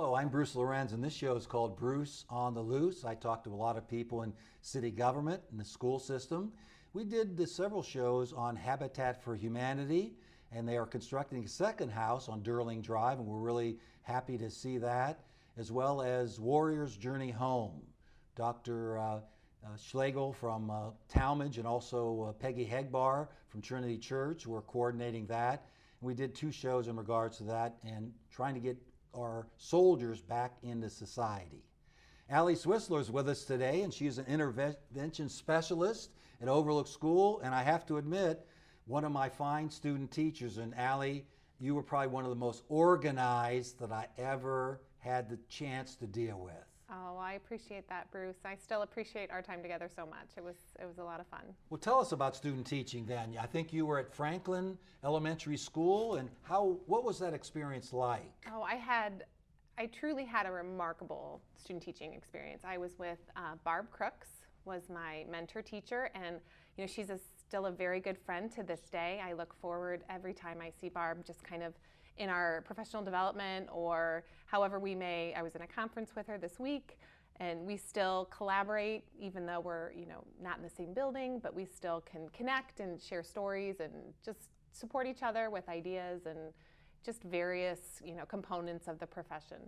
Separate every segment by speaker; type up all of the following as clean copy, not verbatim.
Speaker 1: Hello, I'm Bruce Lorincz, and this show is called Bruce on the Loose. I talk to a lot of people in city government and the school system. We did several shows on Habitat for Humanity, and they are constructing a second house on Durling Drive, and we're really happy to see that, as well as Warrior's Journey Home. Dr. Schlegel from Talmadge and also Peggy Hegbar from Trinity Church were coordinating that. And we did two shows in regards to that and trying to get our soldiers back into society. Allie Zwisler is with us today, and she's an intervention specialist at Overlook School, and I have to admit, one of my fine student teachers. And Allie, you were probably one of the most organized that I ever had the chance to deal with.
Speaker 2: Oh, I appreciate that, Bruce. I still appreciate our time together so much. It was a lot of fun.
Speaker 1: Well, tell us about student teaching then. I think you were at Franklin Elementary School, and what was that experience like?
Speaker 2: Oh, I truly had a remarkable student teaching experience. I was with Barb Crooks, was my mentor teacher, and she's still a very good friend to this day. I look forward every time I see Barb, just kind of in our professional development or however we may. I was in a conference with her this week, and we still collaborate even though we're not in the same building, but we still can connect and share stories and just support each other with ideas and just various components of the profession.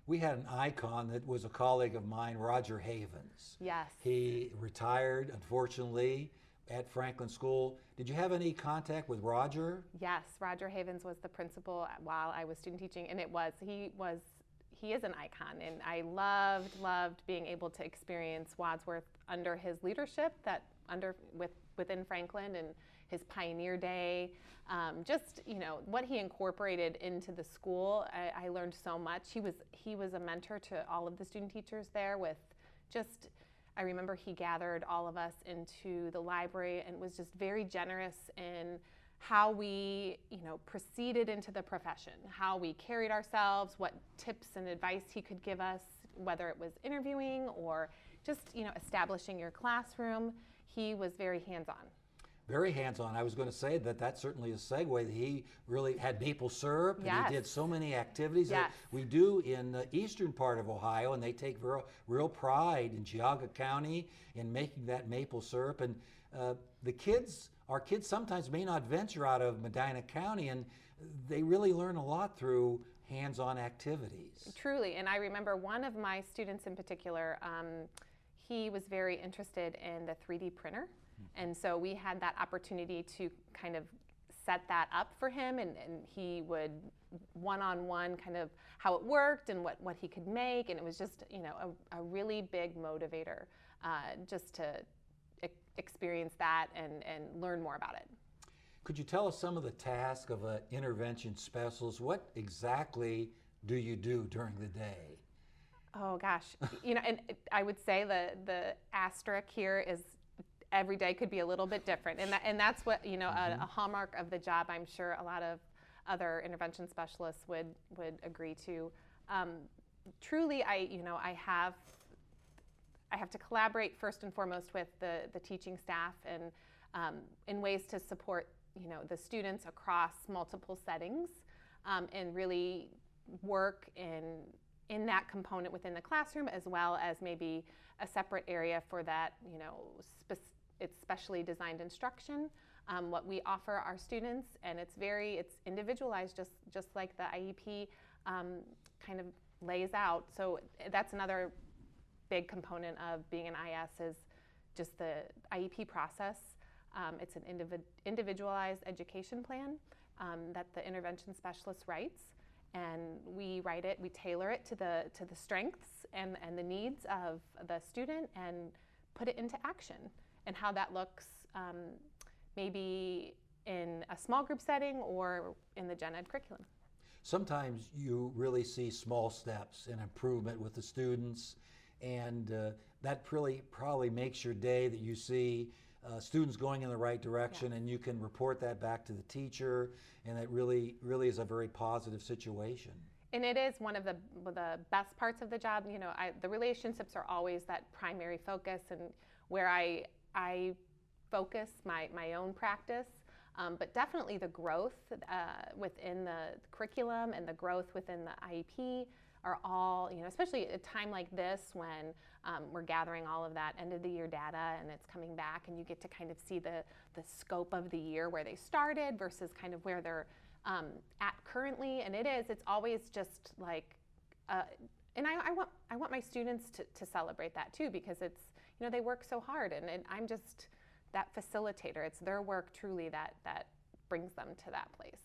Speaker 1: We had an icon that was a colleague of mine, Roger Havens.
Speaker 2: Yes.
Speaker 1: He retired, unfortunately, at Franklin School. Did you have any contact with Roger?
Speaker 2: Yes, Roger Havens was the principal while I was student teaching, and he is an icon, and I loved being able to experience Wadsworth under his leadership, within Franklin and his Pioneer Day. What he incorporated into the school, I learned so much. He was a mentor to all of the student teachers there I remember he gathered all of us into the library and was just very generous in how we, proceeded into the profession, how we carried ourselves, what tips and advice he could give us, whether it was interviewing or just, establishing your classroom. He was very hands-on.
Speaker 1: Very hands-on. I was going to say that certainly is a segue. He really had maple syrup, and
Speaker 2: yes.
Speaker 1: He did so many activities
Speaker 2: yes.
Speaker 1: that we do in the eastern part of Ohio, and they take real pride in Geauga County in making that maple syrup. And our kids sometimes may not venture out of Medina County, and they really learn a lot through hands-on activities.
Speaker 2: Truly, and I remember one of my students in particular, he was very interested in the 3D printer. And so we had that opportunity to kind of set that up for him, and he would one-on-one kind of how it worked and what he could make, and it was just a really big motivator just to experience that and learn more about it.
Speaker 1: Could you tell us some of the tasks of an intervention specialist? What exactly do you do during the day?
Speaker 2: Oh gosh, and I would say the asterisk here is every day could be a little bit different, and that's what a hallmark of the job. I'm sure a lot of other intervention specialists would agree to. Truly, I have to collaborate first and foremost with the teaching staff and in ways to support the students across multiple settings and really work in that component within the classroom, as well as maybe a separate area for that it's specially designed instruction, what we offer our students, and it's individualized, just like the IEP kind of lays out. So that's another big component of being an IS is just the IEP process. It's an individualized education plan that the intervention specialist writes, and we tailor it to the strengths and the needs of the student and put it into action. And how that looks maybe in a small group setting or in the gen ed curriculum.
Speaker 1: Sometimes you really see small steps in improvement with the students, and that really probably makes your day that you see students going in the right direction,
Speaker 2: yes.
Speaker 1: and you can report that back to the teacher, and it really is a very positive situation.
Speaker 2: And it is one of the best parts of the job. The relationships are always that primary focus, and where I focus my own practice, but definitely the growth within the curriculum and the growth within the IEP are all, especially at a time like this when we're gathering all of that end of the year data and it's coming back, and you get to kind of see the scope of the year, where they started versus kind of where they're at currently. And it's always just like, and I want my students to celebrate that too, because it's, they work so hard, and I'm just that facilitator. It's their work truly that brings them to that place.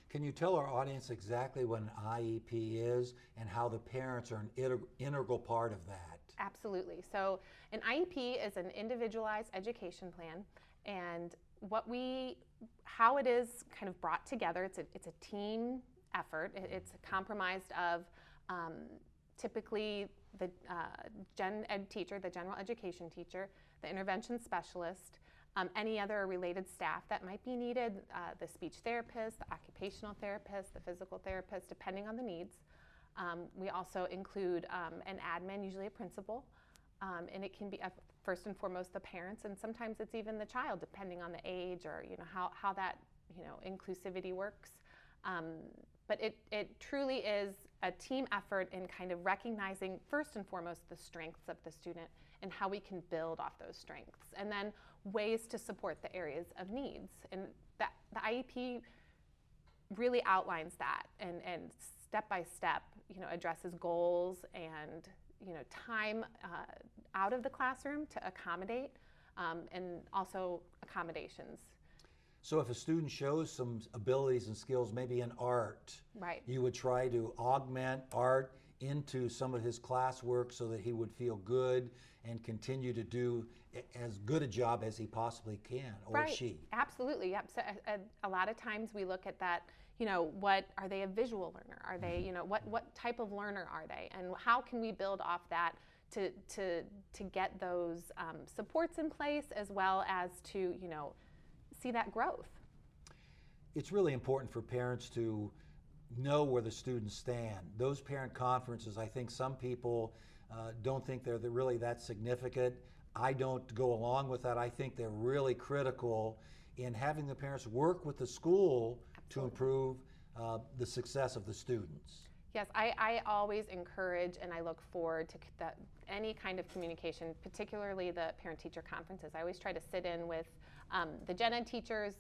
Speaker 1: Can you tell our audience exactly what an IEP is and how the parents are an integral part of that?
Speaker 2: Absolutely. So an IEP is an individualized education plan, and how it is kind of brought together, it's a team effort. It's comprised of typically the gen ed teacher, the general education teacher, the intervention specialist, any other related staff that might be needed, the speech therapist, the occupational therapist, the physical therapist, depending on the needs. We also include an admin, usually a principal, and it can be first and foremost the parents, and sometimes it's even the child, depending on the age or how that inclusivity works. But it truly is a team effort in kind of recognizing first and foremost the strengths of the student and how we can build off those strengths, and then ways to support the areas of needs. And that the IEP really outlines that and step by step addresses goals and time out of the classroom to accommodate, and also accommodations.
Speaker 1: So if a student shows some abilities and skills, maybe in art,
Speaker 2: right,
Speaker 1: you would try to augment art into some of his classwork so that he would feel good and continue to do as good a job as he possibly can, or
Speaker 2: right.
Speaker 1: she.
Speaker 2: Absolutely, yep. So a lot of times we look at that, what are they, a visual learner? Are they, what type of learner are they? And how can we build off that to get those supports in place, as well as to, see that growth?
Speaker 1: It's really important for parents to know where the students stand. Those parent conferences, I think some people don't think they're really that significant. I don't go along with that. I think they're really critical in having the parents work with the school to improve the success of the students.
Speaker 2: Yes, I always encourage and I look forward to any kind of communication, particularly the parent-teacher conferences. I always try to sit in with the gen ed teachers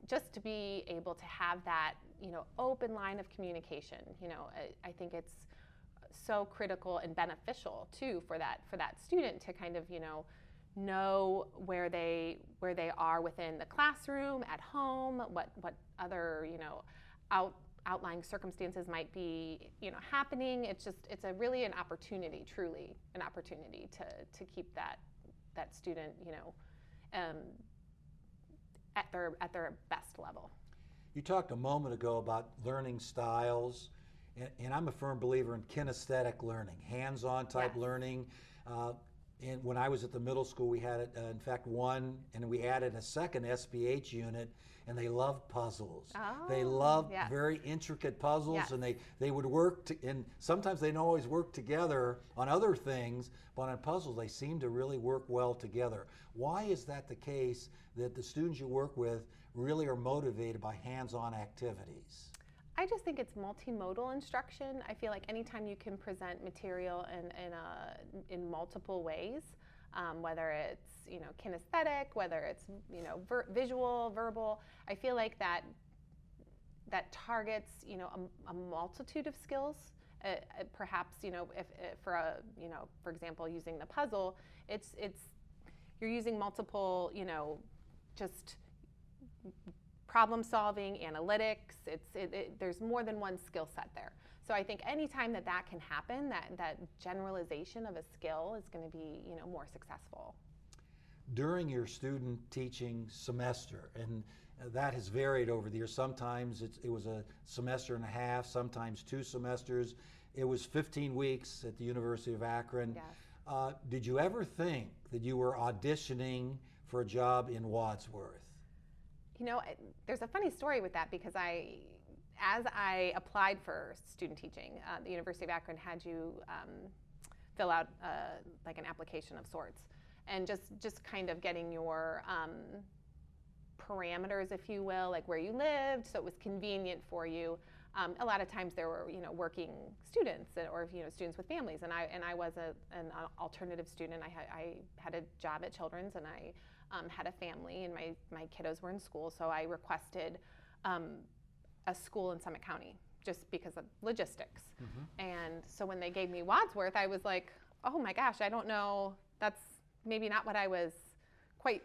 Speaker 2: just to be able to have that open line of communication. I think it's so critical and beneficial too for that student to kind of know where they are within the classroom, at home, what other outlying circumstances might be happening. It's really an opportunity, truly an opportunity to keep that student at their best level.
Speaker 1: You talked a moment ago about learning styles, and I'm a firm believer in kinesthetic learning, hands-on type learning. And when I was at the middle school, we had, in fact, one, and we added a second SPH unit, and they loved puzzles.
Speaker 2: Oh,
Speaker 1: they loved very intricate puzzles, and they would work, and sometimes they don't always work together on other things, but on puzzles, they seem to really work well together. Why is that the case, that the students you work with really are motivated by hands-on activities?
Speaker 2: I just think it's multimodal instruction. I feel like anytime you can present material in multiple ways, whether it's kinesthetic, whether it's visual, verbal, I feel like that targets a multitude of skills. Perhaps if for example, using the puzzle, it's you're using multiple just problem solving, analytics. There's more than one skill set there. So I think anytime that can happen, that generalization of a skill is going to be more successful.
Speaker 1: During your student teaching semester, and that has varied over the years. Sometimes it was a semester and a half, sometimes 2 semesters. It was 15 weeks at the University of Akron.
Speaker 2: Yes.
Speaker 1: Did you ever think that you were auditioning for a job in Wadsworth?
Speaker 2: There's a funny story with that, because as I applied for student teaching, the University of Akron had you fill out like an application of sorts, and just kind of getting your parameters, if you will, like where you lived, so it was convenient for you. a lot of times there were, working students or, students with families, and I was an alternative student. I had a job at Children's, and I had a family, and my kiddos were in school, so I requested a school in Summit County just because of logistics. And so when they gave me Wadsworth, I was like, oh my gosh, I don't know, that's maybe not what I was quite,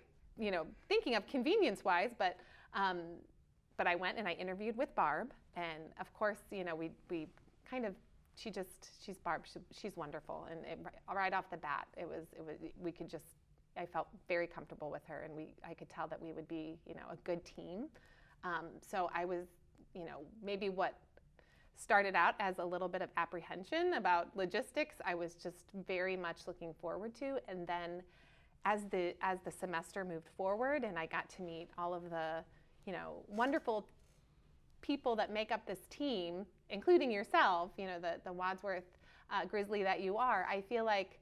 Speaker 2: thinking of convenience-wise, but I went and I interviewed with Barb, and of course, we kind of, she's Barb, she's wonderful, and right off the bat, I felt very comfortable with her, and I could tell that we would be, a good team. So I was, maybe what started out as a little bit of apprehension about logistics, I was just very much looking forward to, and then as the semester moved forward and I got to meet all of the, wonderful people that make up this team, including yourself, the Wadsworth Grizzly that you are, I feel like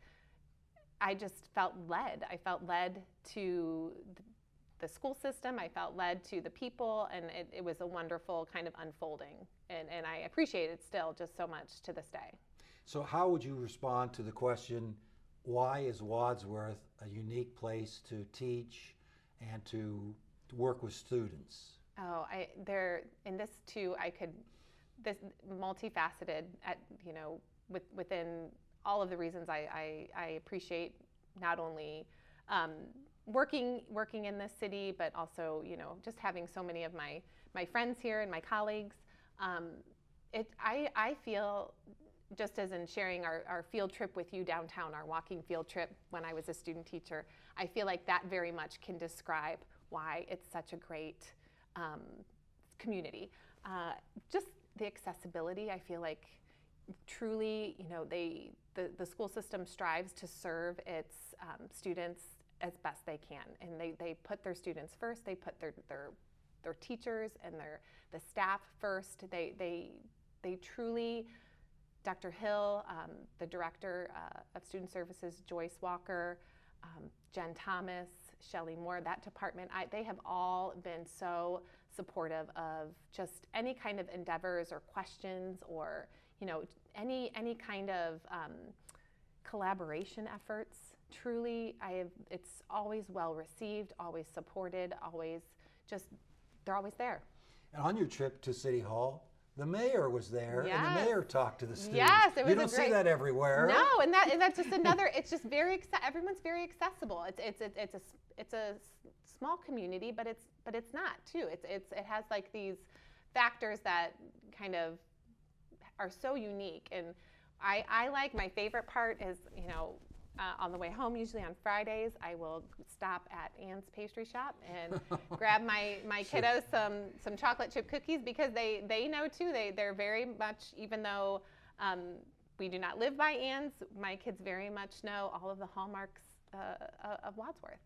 Speaker 2: I just felt led. I felt led to the school system, I felt led to the people, and it was a wonderful kind of unfolding. And I appreciate it still just so much to this day.
Speaker 1: So how would you respond to the question, why is Wadsworth a unique place to teach and to work with students?
Speaker 2: Oh, in this too, this multifaceted, within all of the reasons I appreciate not only working in this city, but also, just having so many of my friends here and my colleagues. I feel, just as in sharing our field trip with you downtown, our walking field trip when I was a student teacher, I feel like that very much can describe why it's such a great community. Just the accessibility, I feel like truly, the school system strives to serve its students as best they can, and they put their students first. They put their teachers and the staff first. They truly, Dr. Hill, the director of student services, Joyce Walker, Jen Thomas, Shelley Moore, that department, they have all been so supportive of just any kind of endeavors or questions or any kind of collaboration efforts. Truly, it's always well received, always supported, they're always there.
Speaker 1: And on your trip to City Hall, the mayor was there,
Speaker 2: yes.
Speaker 1: And the mayor talked to the students.
Speaker 2: Yes, it was
Speaker 1: you don't see that everywhere.
Speaker 2: No, and that's just another. It's just everyone's very accessible. It's a small community, but it's not too. It has like these factors that kind of are so unique, and I like, my favorite part is, on the way home, usually on Fridays, I will stop at Ann's Pastry Shop and grab my kiddos some chocolate chip cookies, because they know too, they're very much, even though we do not live by Ann's, my kids very much know all of the hallmarks of Wadsworth.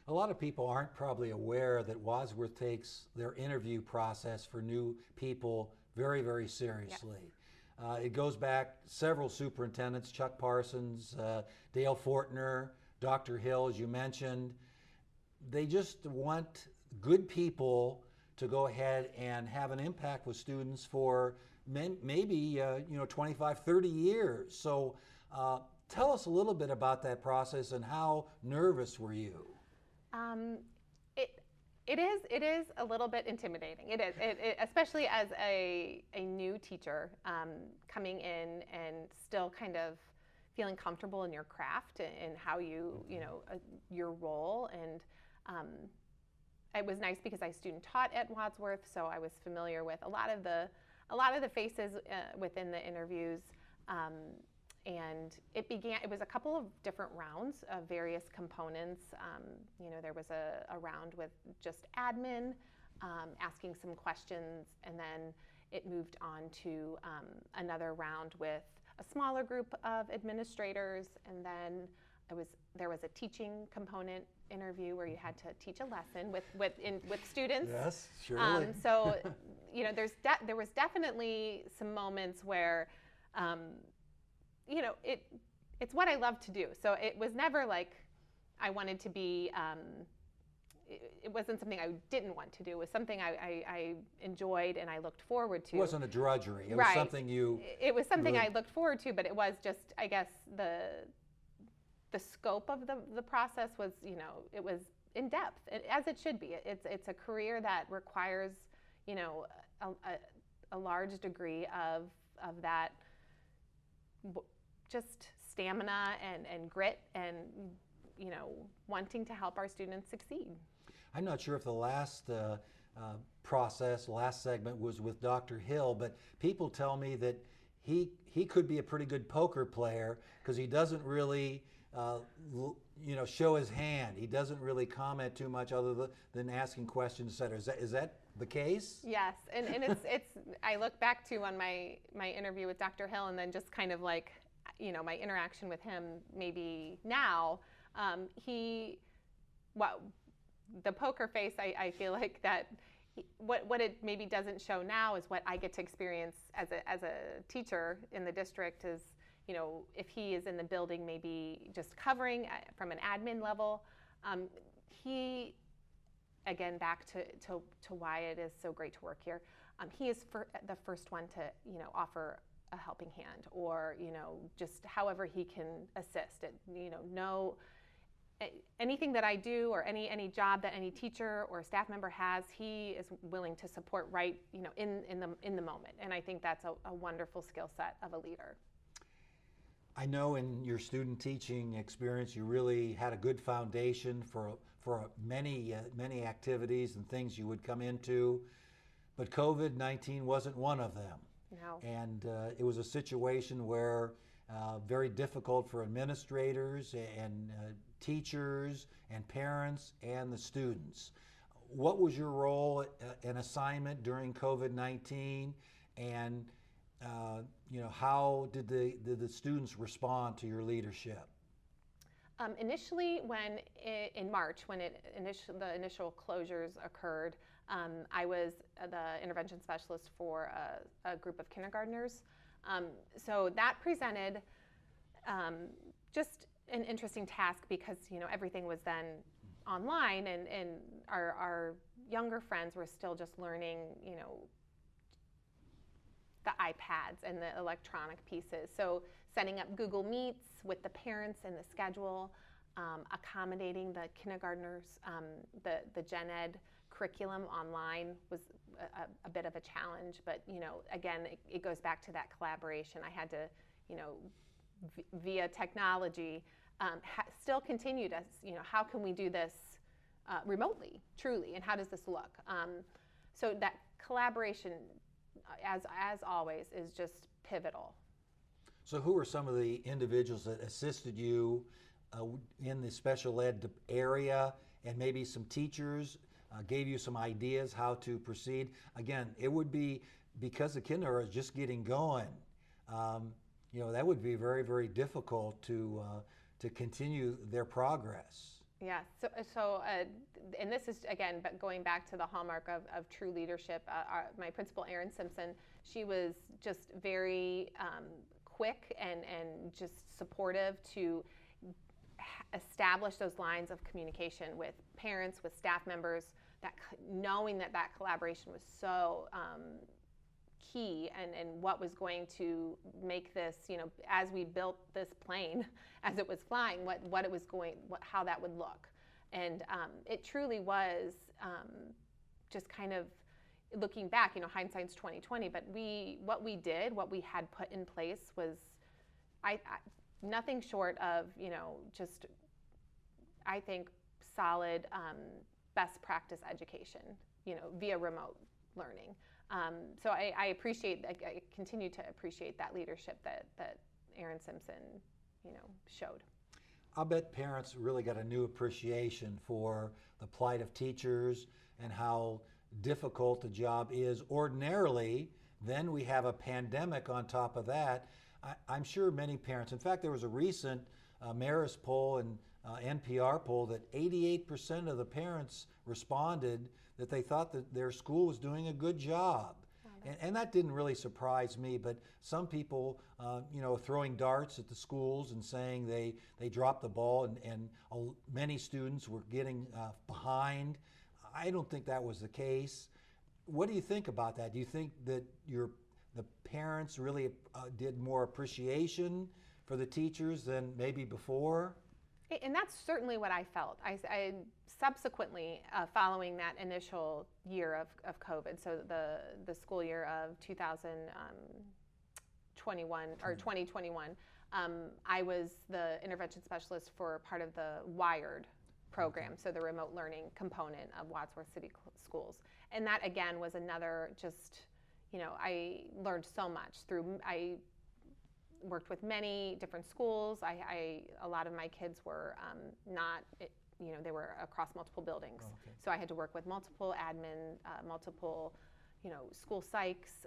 Speaker 1: A lot of people aren't probably aware that Wadsworth takes their interview process for new people very, very seriously.
Speaker 2: Yes.
Speaker 1: It goes back several superintendents, Chuck Parsons, Dale Fortner, Dr. Hill, as you mentioned. They just want good people to go ahead and have an impact with students for maybe 25, 30 years. So tell us a little bit about that process, and how nervous were you?
Speaker 2: It is a little bit intimidating. It is, especially as a new teacher coming in and still kind of feeling comfortable in your craft and how your role. And it was nice because I student taught at Wadsworth, so I was familiar with a lot of the faces within the interviews. And it was a couple of different rounds of various components. There was a round with just admin, asking some questions, and then it moved on to another round with a smaller group of administrators, and then there was a teaching component interview where you had to teach a lesson with students.
Speaker 1: Yes, surely.
Speaker 2: So, there was definitely some moments where, it's what I love to do. So it was never like I wanted to be, it wasn't something I didn't want to do. It was something I enjoyed and I looked forward to.
Speaker 1: It wasn't a drudgery. It was
Speaker 2: Right.
Speaker 1: something you.
Speaker 2: It was something
Speaker 1: really-
Speaker 2: I looked forward to, but it was just, I guess, the scope of the process was, it was in depth, as it should be. It's a career that requires, a large degree of that just stamina and grit and, wanting to help our students succeed.
Speaker 1: I'm not sure if the last last segment was with Dr. Hill, but people tell me that he could be a pretty good poker player because he doesn't really show his hand. He doesn't really comment too much other than asking questions, etc. Is that the case?
Speaker 2: Yes, and it's I look back to on my interview with Dr. Hill, and then just kind of like, my interaction with him maybe now. The poker face, I feel like that what it maybe doesn't show now is what I get to experience as a teacher in the district is, if he is in the building maybe just covering from an admin level, he, again, back to why it is so great to work here, he is the first one to, offer a helping hand or, just however he can assist. Anything that I do or any job that any teacher or staff member has, he is willing to support right, in the moment. And I think that's a wonderful skill set of a leader.
Speaker 1: I know in your student teaching experience, you really had a good foundation for many activities and things you would come into, but COVID-19 wasn't one of them.
Speaker 2: No.
Speaker 1: And it was a situation where very difficult for administrators and teachers and parents and the students. What was your role and assignment during COVID-19, and how did the students respond to your leadership?
Speaker 2: Initially, in March, when the initial closures occurred, I was the intervention specialist for a group of kindergartners. So that presented just an interesting task because everything was then online, and our younger friends were still just learning the iPads and the electronic pieces. So setting up Google Meets with the parents and the schedule, accommodating the kindergartners, the gen ed curriculum online was a bit of a challenge, but again, it goes back to that collaboration. I had to, via technology, still continue to, how can we do this remotely, truly, and how does this look? So that collaboration, as always, is just pivotal.
Speaker 1: So who are some of the individuals that assisted you in the special ed area, and maybe some teachers gave you some ideas how to proceed? Again, it would be, because the kindergarten is just getting going, that would be very, very difficult to continue their progress.
Speaker 2: Yeah, and this is, again, going back to the hallmark of true leadership. My principal, Erin Simpson, she was just very quick and just supportive to establish those lines of communication with parents, with staff members, that knowing that collaboration was so key, and what was going to make this, as we built this plane, as it was flying, how that would look. And it truly was just kind of looking back, hindsight's 20/20, but what we had put in place was nothing short of, just, I think, solid best practice education, via remote learning. So I continue to appreciate that leadership that Erin Simpson, showed.
Speaker 1: I'll bet parents really got a new appreciation for the plight of teachers and how difficult the job is ordinarily. Then we have a pandemic on top of that. I'm sure many parents, in fact, there was a recent Marist poll and NPR poll that 88% of the parents responded that they thought that their school was doing a good job. And that didn't really surprise me, but some people, throwing darts at the schools and saying they dropped the ball and many students were getting behind. I don't think that was the case. What do you think about that? Do you think that the parents really did more appreciation for the teachers than maybe before?
Speaker 2: And that's certainly what I felt. I subsequently, following that initial year of COVID, so the school year of 2021 or 2021, I was the intervention specialist for part of the WIRED program, so the remote learning component of Wadsworth City Schools. And that again was another I learned so much I worked with many different schools. A lot of my kids were they were across multiple buildings.
Speaker 1: Oh, okay.
Speaker 2: So I had to work with multiple admin, multiple, school psychs.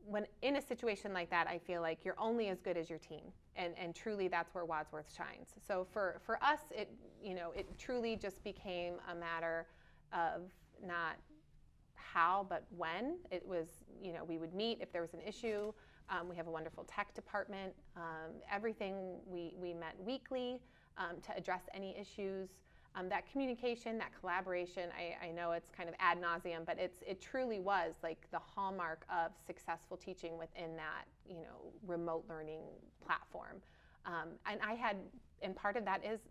Speaker 2: When in a situation like that, I feel like you're only as good as your team, and truly that's where Wadsworth shines. So for us, it truly just became a matter of not how, but when. It was, we would meet if there was an issue. We have a wonderful tech department. Everything we met weekly to address any issues. That communication, that collaboration, I know it's kind of ad nauseum, but it truly was like the hallmark of successful teaching within that, remote learning platform. And part of that is,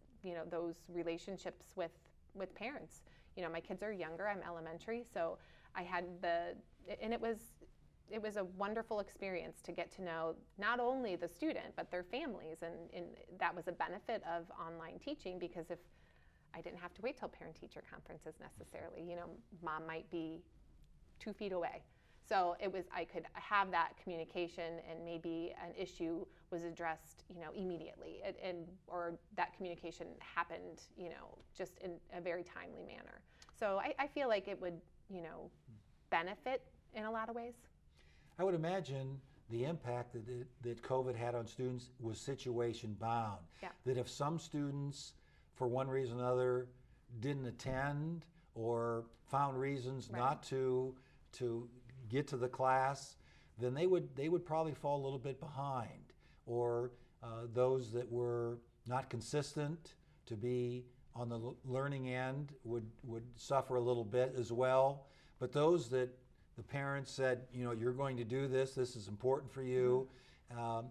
Speaker 2: those relationships with parents. My kids are younger, I'm elementary, so I had it was a wonderful experience to get to know not only the student, but their families. And that was a benefit of online teaching, because if I didn't have to wait till parent-teacher conferences necessarily, mom might be 2 feet away. So I could have that communication, and maybe an issue was addressed, immediately, or that communication happened, just in a very timely manner. So I feel like it would, benefit in a lot of ways.
Speaker 1: I would imagine the impact that COVID had on students was situation bound.
Speaker 2: Yeah.
Speaker 1: That if some students, for one reason or another, didn't attend or found reasons
Speaker 2: Right.
Speaker 1: not to get to the class, then they would probably fall a little bit behind. Or those that were not consistent to be on the learning end would suffer a little bit as well. But those that the parents said, you're going to do this is important for you.
Speaker 2: Mm-hmm.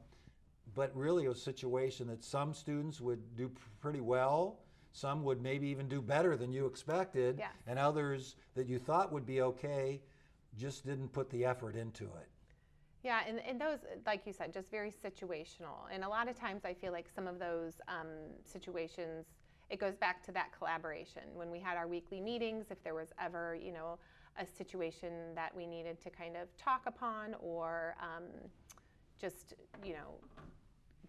Speaker 1: But really a situation that some students would do pretty well, some would maybe even do better than you expected,
Speaker 2: Yes.
Speaker 1: and others that you thought would be okay just didn't put the effort into it.
Speaker 2: Yeah, and those, like you said, just very situational. And a lot of times I feel like some of those situations, it goes back to that collaboration. When we had our weekly meetings, if there was ever, a situation that we needed to kind of talk upon, or just,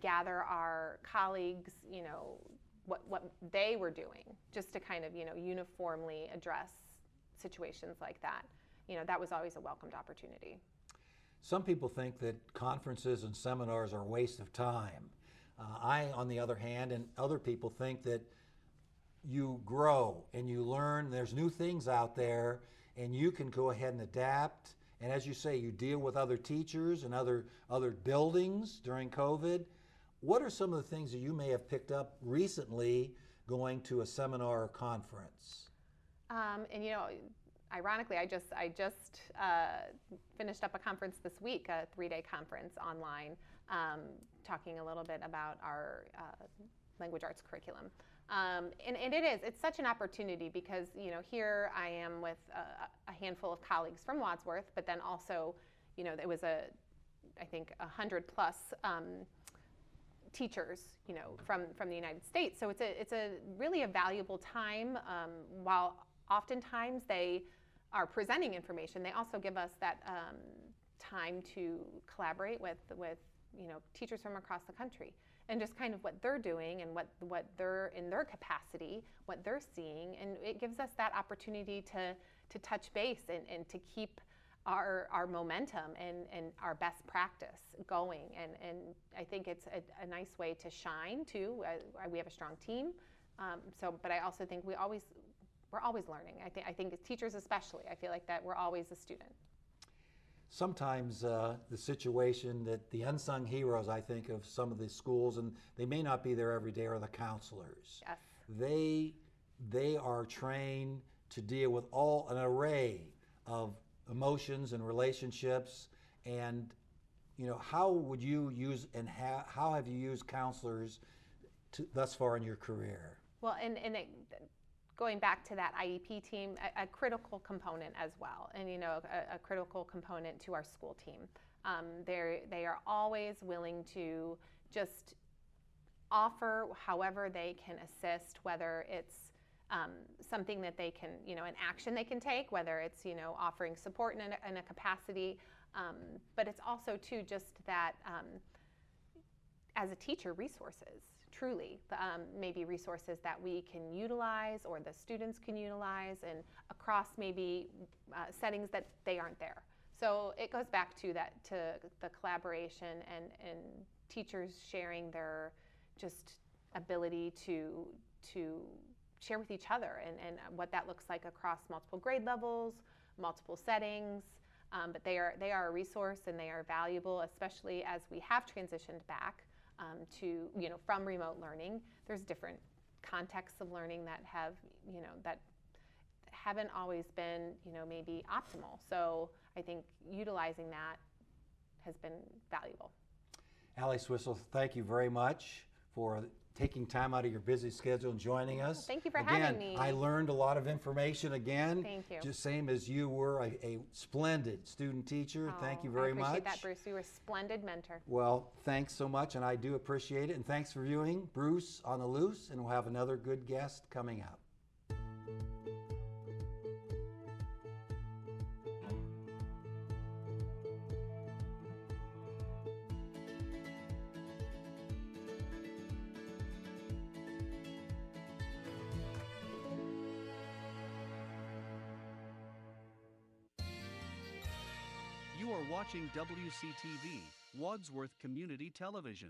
Speaker 2: gather our colleagues, what they were doing, just to kind of, uniformly address situations like that. That was always a welcomed opportunity.
Speaker 1: Some people think that conferences and seminars are a waste of time. I, on the other hand, and other people think that you grow and you learn, there's new things out there, and you can go ahead and adapt. And as you say, you deal with other teachers and other buildings during COVID. What are some of the things that you may have picked up recently going to a seminar or conference?
Speaker 2: Ironically, I just finished up a conference this week, a 3-day conference online, talking a little bit about our language arts curriculum. And it's such an opportunity, because, here I am with a handful of colleagues from Wadsworth, but then also, it was I think 100+ teachers, from the United States. So it's really a valuable time. While oftentimes they are presenting information, they also give us that time to collaborate with teachers from across the country, and just kind of what they're doing and what they're in their capacity, what they're seeing, and it gives us that opportunity to touch base and to keep our momentum and our best practice going. And I think it's a nice way to shine too. We have a strong team, but I also think we're we're always learning. I think as teachers especially, I feel like that we're always a student.
Speaker 1: Sometimes the situation that the unsung heroes, I think, of some of the schools, and they may not be there every day, are the counselors.
Speaker 2: Yes.
Speaker 1: They are trained to deal with an array of emotions and relationships. And how would you use, and how have you used counselors thus far in your career?
Speaker 2: Well, going back to that IEP team, a critical component as well, and a critical component to our school team. They are always willing to just offer however they can assist, whether it's something that they can, an action they can take, whether it's offering support in a capacity, but it's also too just that as a teacher, resources. Truly, maybe resources that we can utilize or the students can utilize, and across maybe settings that they aren't there. So it goes back to the collaboration and teachers sharing their just ability to share with each other and what that looks like across multiple grade levels, multiple settings. But they are a resource, and they are valuable, especially as we have transitioned back to from remote learning. There's different contexts of learning that haven't always been maybe optimal. So I think utilizing that has been valuable.
Speaker 1: Allie Zwisler, thank you very much for taking time out of your busy schedule and joining us.
Speaker 2: Thank you for having me.
Speaker 1: I learned a lot of information again.
Speaker 2: Thank you.
Speaker 1: Just same as you were a splendid student teacher. Thank you very much.
Speaker 2: I appreciate that, Bruce. You were a splendid mentor.
Speaker 1: Well, thanks so much, and I do appreciate it. And thanks for viewing Bruce on the Loose, and we'll have another good guest coming up.
Speaker 3: You are watching WCTV, Wadsworth Community Television.